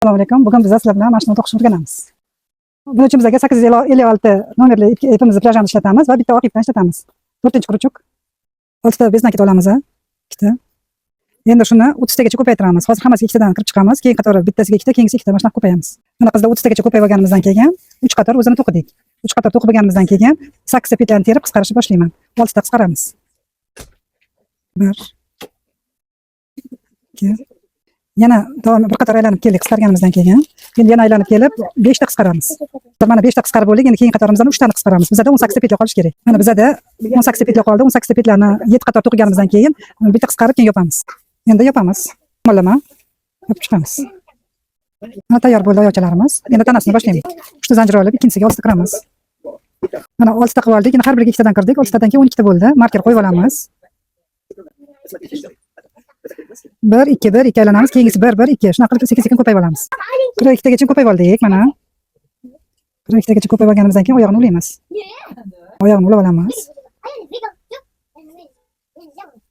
Assalomu alaykum. Bugun biz sizlar bilan mashina to'qishni o'rganamiz. Buning uchun bizga 856 nomerli ipimizni plyajdan ishlatamiz va bitta oq ipdan ishlatamiz. 4-quruchuk 6 ta bez nakit olamiz. Ikkita. Endi shuni 30 tagacha ko'paytiramiz. Hozir hammasiga ikkitadan kirib chiqamiz. Keyin qatori bittasiga ikkita, keyingisiga ikkita mashina ko'payamiz. Mana qizda 30 tagacha ko'payib olganimizdan keyin 3 qator o'zini to'qidik. 3 qator to'qib olganimizdan keyin 8 ta petlarni terib qisqarishni boshlayman. 6 ta qisqaramiz. 1 2 yana davom bir qator aylanib keldik qisqarganimizdan keyin. Endi yana aylanib kelib 5 ta qisqaramiz. Mana 5 ta qisqarib bo'ldik. Endi keyin qatorimizdan 3 tani qisqaramiz. Bizda 18 ta petla qolish kerak. Mana bizda 18 ta petla qoldi. 18 ta petlarni 7 qator to'qiganimizdan keyin bitta qisqarib keyin yopamiz. Endi yopamiz. Tomonlama yopib chiqamiz. Mana tayyor bo'ldi oyoqchalarimiz. Endi tanasini boshlaymiz. 3 ta zanjir olib ikkinchisiga 6 ta qiramiz. Mana 6 ta qilib oldik. Endi har biriga 2 tadan kirdik. 6 tadan keyin 12 ta bo'ldi. Marker qo'yib olamiz. 1 2 1 2 aylanamiz. Keyingisi 1 1 2. Shunaqa qilib sekin-sekin ko'payib olamiz. 2 tagacha ko'payib oldik. Mana 2 tagacha ko'payib olganimizdan keyin oyog'ini ulaymiz. Oyog'ini ulab olamiz.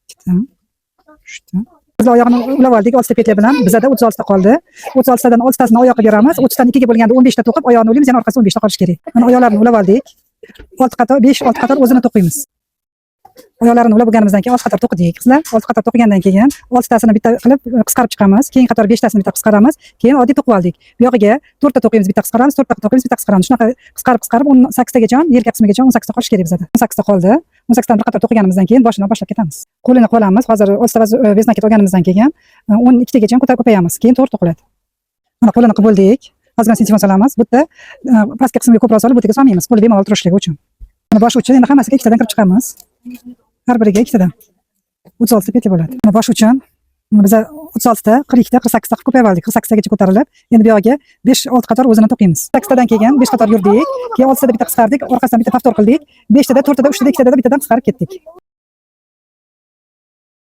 3 ta. Biz oyog'ini ulab oldik 6 ta petla bilan. Bizda 36 ta qoldi. 36 tadan 6 tasini oyoqqa beramiz. 30 tani 2 ga bo'lganda 15 ta to'qib oyoqni ulaymiz. Yana orqasida 15 ta qolish kerak. Mana oyoqlarni ulab oldik. 6 qator 5 6 qator o'zini to'qiymiz. Oyoqlarini ulab bo'lganimizdan keyin 6 qator to'qidik qizlar. 6 qator to'qigandan keyin 6 tasini bitta qilib qisqarib chiqamiz. Keyin qator 5 tasini bitta qisqaramiz. Keyin oddiy to'qib oldik. Bu yog'iga 4 ta to'qiymiz, bitta qisqaramiz, 4 ta to'qiymiz, bitta qisqaramiz. Shunaqa qisqarib 18 tagacha, yelka qismigacha 18 ta qolish kerak bizda. 18 ta qoldi. 18 tani bir qator to'qiganimizdan keyin boshidan boshlab ketamiz. Qo'lini qilamiz. Hozir 6 ta bez nakit olganimizdan keyin 12 tagacha ko'payamiz. Keyin to'g'ri to'qiladi. Mana qo'lini qilib bo'ldik. Ozgina sinchivon solamiz. Bu yerda pastki qismiga ko'proq solib, bu yerga solmaymiz. Qo'li bemalol turishligi uchun. Mana bosh uchun endi hammasiga ikkitadan kirib chiqamiz. Har biriga ikkitadan 36 ta petla bo'ladi. Mana bosh uchun biz 36 ta, 42 ta, 48 ta ko'payib oldik. 48 tagacha ko'tarilib, endi bu yoqqa 5-6 qator o'zini to'qiymiz. 8 tadan keyin 5 qator yurdik. Keyin 6 tada bitta qisqardik, orqasidan bitta taftor qildik. 5 tada, 4 tada, 3 tada, 2 tada bittadan qisqarib ketdik.